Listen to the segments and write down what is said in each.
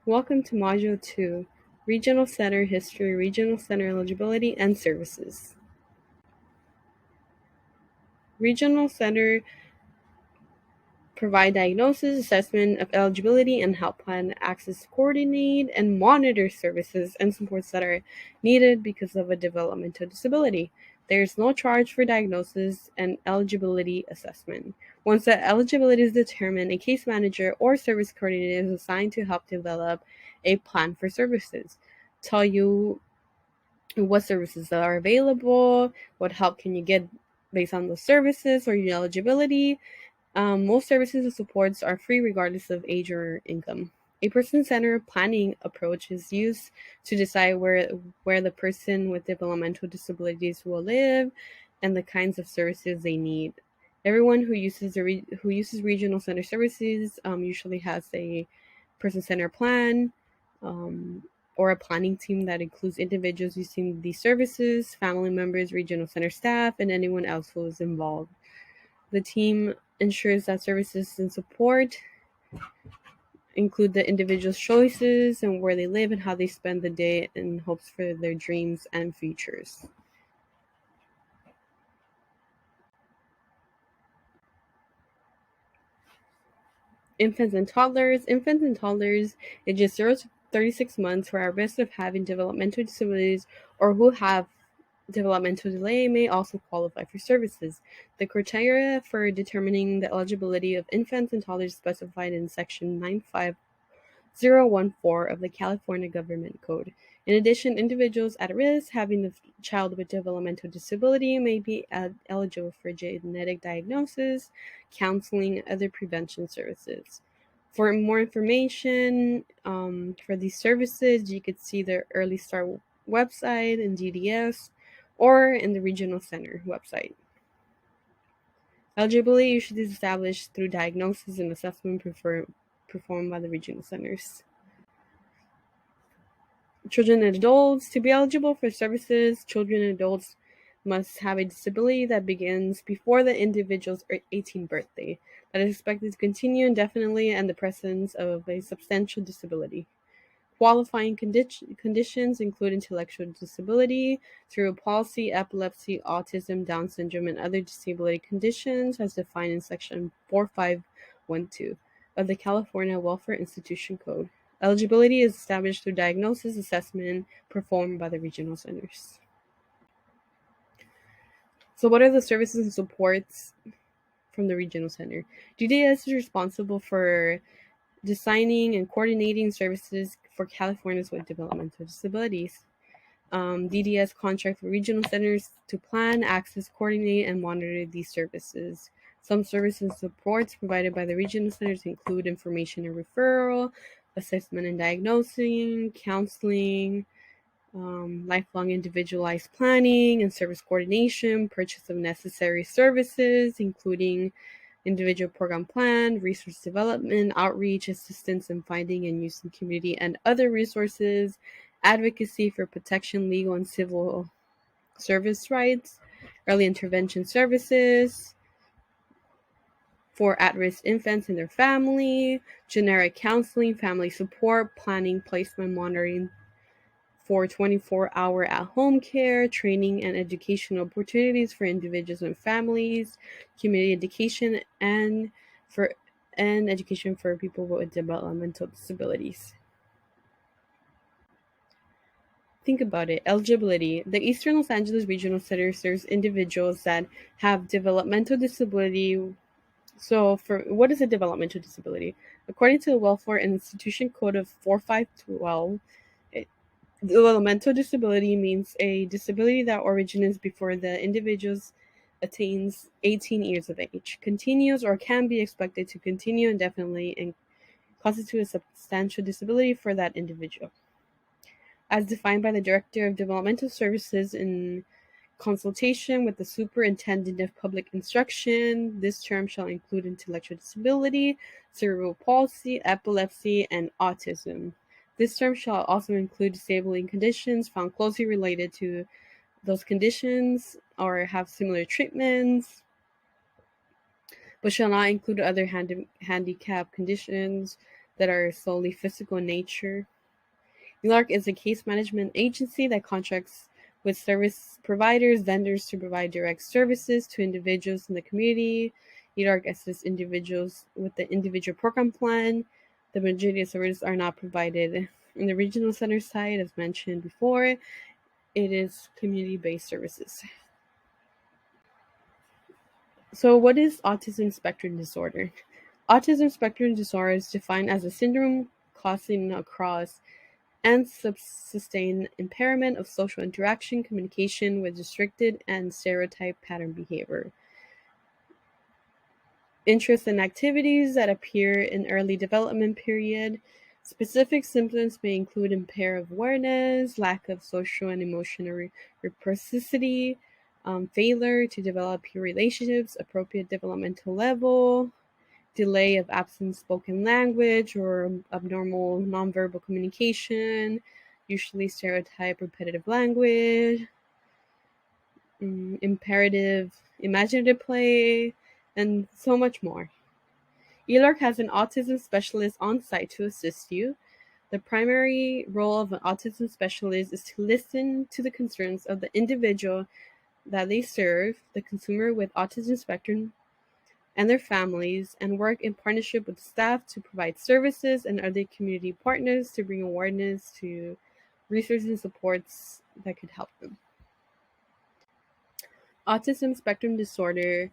Welcome to Module 2, Regional Center History, Regional Center Eligibility, and Services. Regional Center provide diagnosis, assessment of eligibility, and help plan access, coordinate, and monitor services and supports that are needed because of a developmental disability. There is no charge for diagnosis and eligibility assessment. Once the eligibility is determined, a case manager or service coordinator is assigned to help develop a plan for services, tell you what services are available, what help can you get based on the services or your eligibility. Most services and supports are free regardless of age or income. A person-centered planning approach is used to decide where the person with developmental disabilities will live and the kinds of services they need. Everyone who uses regional center services usually has a person-centered plan or a planning team that includes individuals using these services, family members, regional center staff, and anyone else who is involved. The team ensures that services and support include the individual's choices and where they live and how they spend the day in hopes for their dreams and futures. Infants and toddlers. Infants and toddlers ages 0 to 36 months who are at risk of having developmental disabilities or who have developmental delay may also qualify for services. The criteria for determining the eligibility of infants and toddlers specified in Section 95014 of the California Government Code. In addition, individuals at risk having a child with developmental disability may be eligible for genetic diagnosis, counseling, and other prevention services. For more information for these services, you could see the Early Start website in DDS or in the Regional Center website. Eligibility usually is established through diagnosis and assessment performed by the regional centers. Children and adults. To be eligible for services, children and adults must have a disability that begins before the individual's 18th birthday, that is expected to continue indefinitely, and the presence of a substantial disability. Qualifying conditions include intellectual disability, cerebral palsy, epilepsy, autism, Down syndrome, and other disability conditions as defined in Section 4512 of the California Welfare Institution Code. Eligibility is established through diagnosis assessment performed by the regional centers. So what are the services and supports from the regional center? DDS is responsible for designing and coordinating services for Californians with developmental disabilities. DDS contracts with regional centers to plan, access, coordinate, and monitor these services. Some services and supports provided by the regional centers include information and referral, assessment and diagnosing, counseling, lifelong individualized planning and service coordination, purchase of necessary services, including individual program plan, resource development, outreach, assistance in finding and using community and other resources, advocacy for protection, legal and civil service rights, early intervention services for at-risk infants and their family, generic counseling, family support, planning, placement, monitoring for 24-hour at-home care, training and educational opportunities for individuals and families, community education, and education for people with developmental disabilities. Think about it. Eligibility. The Eastern Los Angeles Regional Center serves individuals that have developmental disability. So for what is a developmental disability? According to the Welfare and Institution Code of 4512, developmental disability means a disability that originates before the individual attains 18 years of age, continues or can be expected to continue indefinitely, and constitute a substantial disability for that individual. As defined by the Director of Developmental Services in consultation with the Superintendent of Public Instruction, this term shall include intellectual disability, cerebral palsy, epilepsy, and autism. This term shall also include disabling conditions found closely related to those conditions or have similar treatments, but shall not include other handicap conditions that are solely physical in nature. E-LARC is a case management agency that contracts with service providers, vendors to provide direct services to individuals in the community. E-LARC assists individuals with the individual program plan. The majority of services are not provided in the regional center side, as mentioned before. It is community-based services. So, what is autism spectrum disorder? Autism spectrum disorder is defined as a syndrome causing across and sustained impairment of social interaction, communication with restricted and stereotype pattern behavior. Interests and activities that appear in early development period. Specific symptoms may include impaired awareness, lack of social and emotional reciprocity, failure to develop peer relationships, appropriate developmental level, delay of absent spoken language or abnormal nonverbal communication, usually stereotype repetitive language, imperative imaginative play, and so much more. E-LARC has an autism specialist on site to assist you. The primary role of an autism specialist is to listen to the concerns of the individual that they serve, the consumer with autism spectrum and their families, and work in partnership with staff to provide services and other community partners to bring awareness to resources and supports that could help them. Autism spectrum disorder.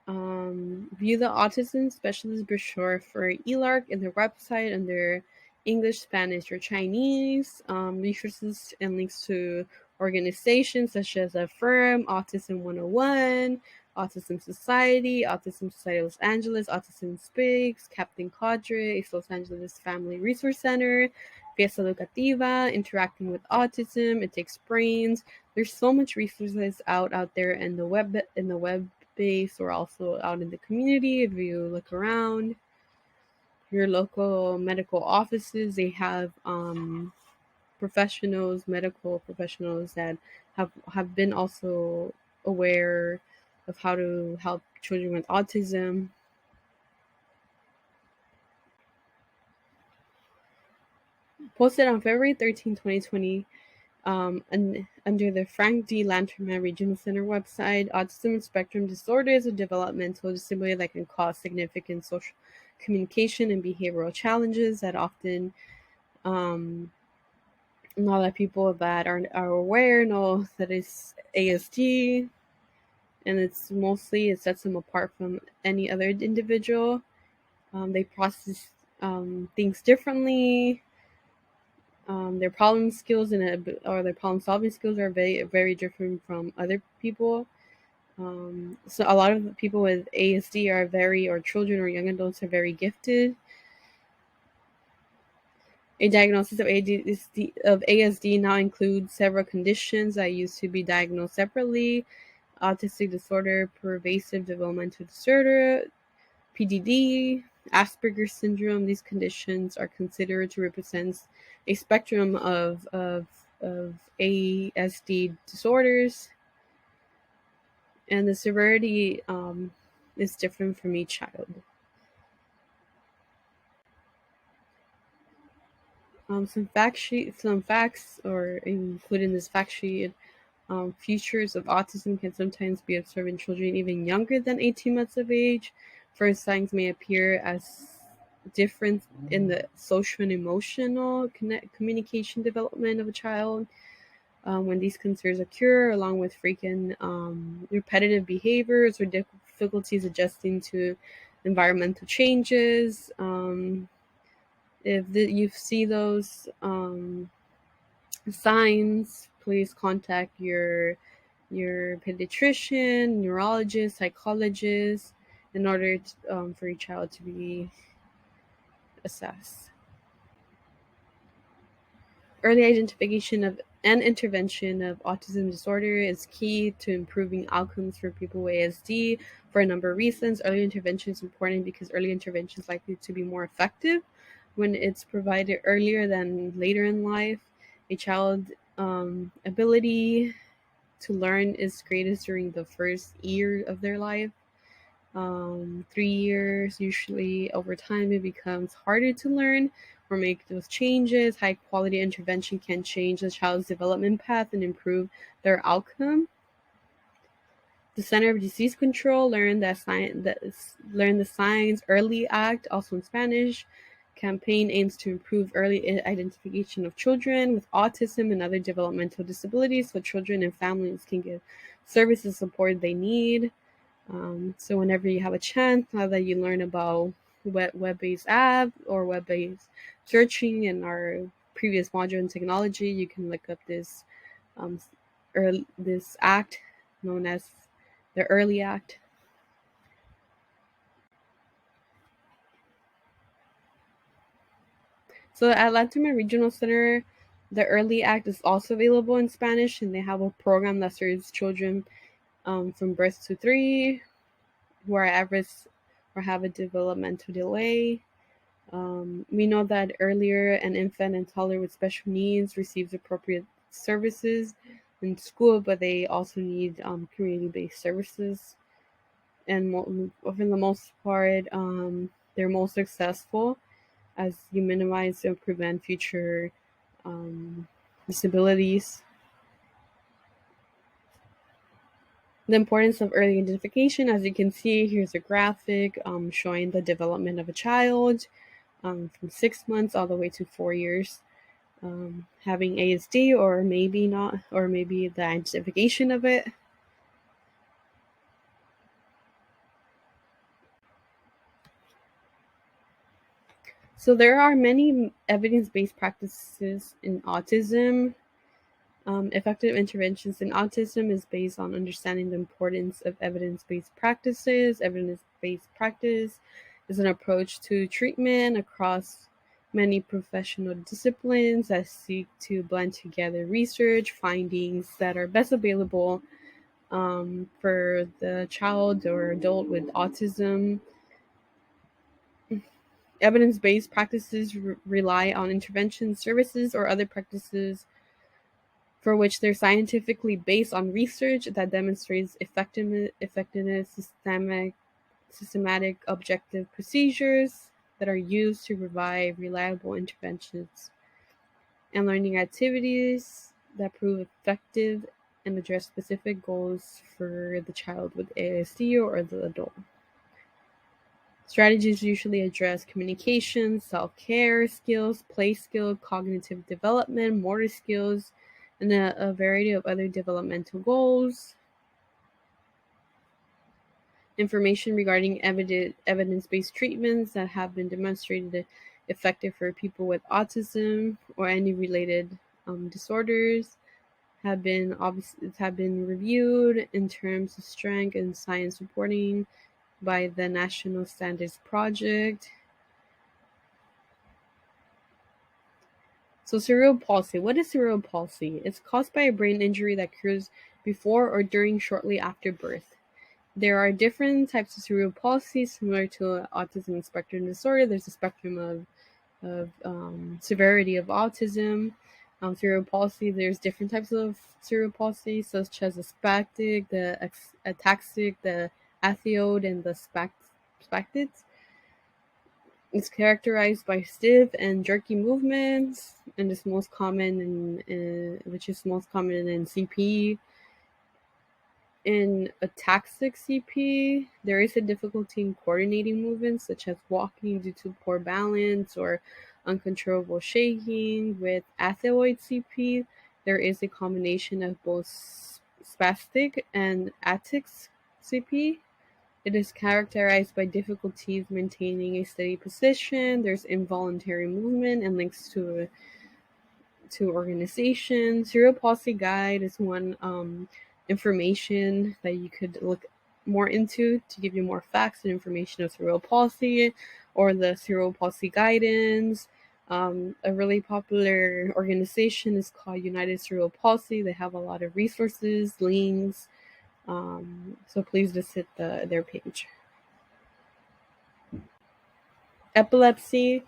View the autism specialist brochure for E-LARC in their website under English, Spanish, or Chinese. Resources and links to organizations such as Affirm, Autism 101, Autism Society, Autism Society Los Angeles, Autism Speaks, Captain Cadre, East Los Angeles Family Resource Center, Fiesta Educativa, Interacting with Autism, It Takes Brains. There's so much resources out there in the web base or also out in the community. If you look around your local medical offices, they have medical professionals that have been also aware of how to help children with autism. Posted on February 13, 2020, and under the Frank D. Lanterman Regional Center website. Autism spectrum disorder is a developmental disability that can cause significant social communication and behavioral challenges that often not that people that are aware know that it's ASD, and it sets them apart from any other individual. They process things differently. Their problem skills or their problem solving skills are very, very different from other people. So a lot of people with ASD or children or young adults are very gifted. A diagnosis of ASD now includes several conditions that used to be diagnosed separately: autistic disorder, pervasive developmental disorder, PDD, Asperger's syndrome. These conditions are considered to represent a spectrum of ASD disorders, and the severity is different from each child. Some facts, or included in this fact sheet. Features of autism can sometimes be observed in children even younger than 18 months of age. First signs may appear as difference in the social and emotional communication development of a child. When these concerns occur, along with frequent repetitive behaviors or difficulties adjusting to environmental changes. If you see those signs, please contact your pediatrician, neurologist, psychologist in order for your child to be assessed. Early identification of and intervention of autism disorder is key to improving outcomes for people with ASD for a number of reasons. Early intervention is important because early intervention is likely to be more effective when it's provided earlier than later in life. A child's ability to learn is greatest during the first year of their life. 3 years. Usually, over time, it becomes harder to learn or make those changes. High quality intervention can change the child's development path and improve their outcome. The Center of Disease Control learn the Signs Early Act, also in Spanish. Campaign aims to improve early identification of children with autism and other developmental disabilities, so children and families can get services and support they need. So whenever you have a chance, now that you learn about web-based app or web-based searching in our previous module in technology, you can look up um, this act known as the Early Act. So at Latin Regional Center, the Early Act is also available in Spanish, and they have a program that serves children from birth to 3 who are at risk or have a developmental delay. We know that earlier an infant and toddler with special needs receives appropriate services in school, but they also need community-based services. And for the most part, they're most successful as you minimize and prevent future disabilities. The importance of early identification, as you can see, here's a graphic showing the development of a child from 6 months all the way to 4 years. Having ASD or maybe not, or maybe the identification of it. So there are many evidence-based practices in autism. Effective interventions in autism is based on understanding the importance of evidence-based practices. Evidence-based practice is an approach to treatment across many professional disciplines that seek to blend together research findings that are best available for the child or adult with autism. Evidence-based practices rely on intervention services or other practices for which they're scientifically based on research that demonstrates effectiveness, systematic objective procedures that are used to provide reliable interventions, and learning activities that prove effective and address specific goals for the child with ASD or the adult. Strategies usually address communication, self-care skills, play skills, cognitive development, motor skills, and a variety of other developmental goals. Information regarding evidence-based treatments that have been demonstrated effective for people with autism or any related disorders have been reviewed in terms of strength and science reporting by the National Standards Project. So cerebral palsy. What is cerebral palsy? It's caused by a brain injury that occurs before or during shortly after birth. There are different types of cerebral palsy similar to autism spectrum disorder. There's a spectrum of severity of autism. Cerebral palsy, there's different types of cerebral palsy, such as the spastic, the ataxic, the athioid, and the spastic. It's characterized by stiff and jerky movements, and is most common which is most common in CP. In ataxic CP, there is a difficulty in coordinating movements, such as walking due to poor balance or uncontrollable shaking. With athioid CP, there is a combination of both spastic and ataxic CP. It is characterized by difficulties maintaining a steady position. There's involuntary movement and links to organization. Cerebral palsy guide is one information that you could look more into to give you more facts and information of cerebral palsy, or the cerebral palsy guidance. A really popular organization is called United Cerebral Palsy. They have a lot of resources, links. So please visit their page. Epilepsy.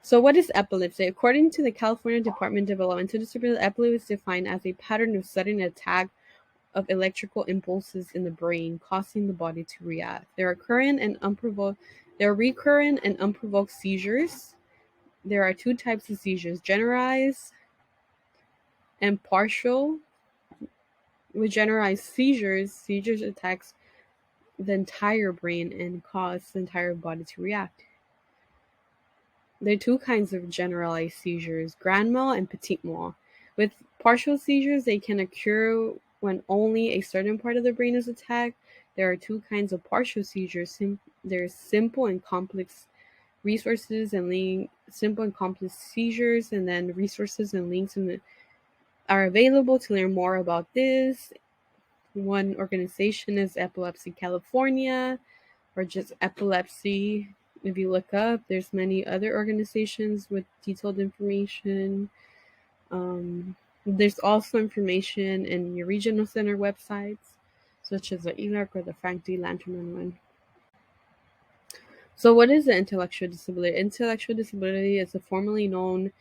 So what is epilepsy? According to the California Department of Developmental Disabilities, epilepsy is defined as a pattern of sudden attack of electrical impulses in the brain, causing the body to react. There are recurrent and unprovoked seizures. There are two types of seizures: generalized and partial. With generalized seizures attacks the entire brain and cause the entire body to react. There are two kinds of generalized seizures: grand mal and petit mal. With partial seizures, they can occur when only a certain part of the brain is attacked. There are two kinds of partial seizures. There's simple and complex resources and simple and complex seizures, and then resources and links are available to learn more about this. One organization is Epilepsy California, or just epilepsy. If you look up, there's many other organizations with detailed information. There's also information in your regional center websites, such as the ELAC or the Frank D. Lanterman one. So, what is an intellectual disability? Intellectual disability is formally known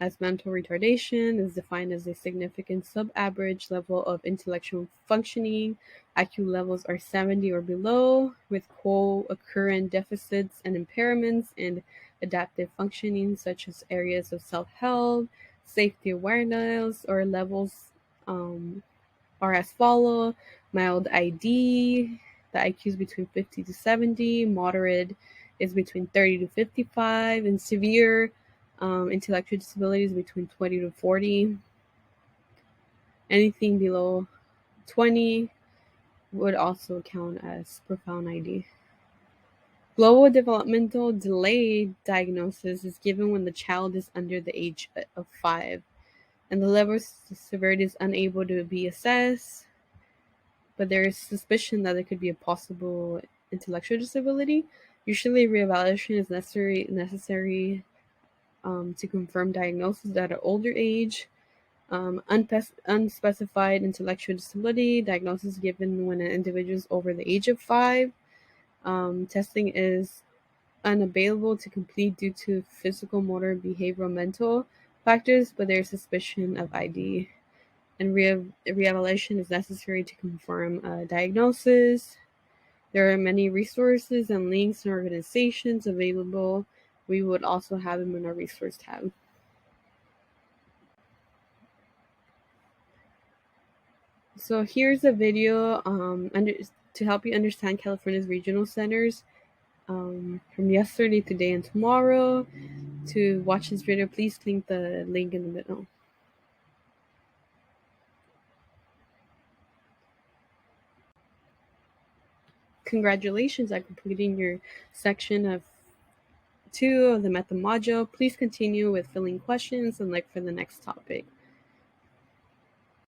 as mental retardation, is defined as a significant sub-average level of intellectual functioning. IQ levels are 70 or below, with co-occurrent deficits and impairments in adaptive functioning, such as areas of self-help, safety awareness, or levels are as follow: mild ID, the IQ is between 50 to 70, moderate is between 30 to 55, and severe intellectual disabilities between 20 to 40. Anything below 20 would also count as profound ID. Global developmental delay diagnosis is given when the child is under the age of 5 and the level of severity is unable to be assessed, but there is suspicion that there could be a possible intellectual disability. Usually, reevaluation is necessary to confirm diagnosis at an older age. Unspecified intellectual disability diagnosis given when an individual is over the age of 5. Testing is unavailable to complete due to physical, motor, behavioral, mental factors, but there's suspicion of ID. And reevaluation is necessary to confirm diagnosis. There are many resources and links and organizations available. We would also have them in our resource tab. So here's a video to help you understand California's regional centers from yesterday, today, and tomorrow. To watch this video, please click the link in the middle. Congratulations on completing your section of 2 of the M.E.T.A module. Please continue with filling questions and look for the next topic.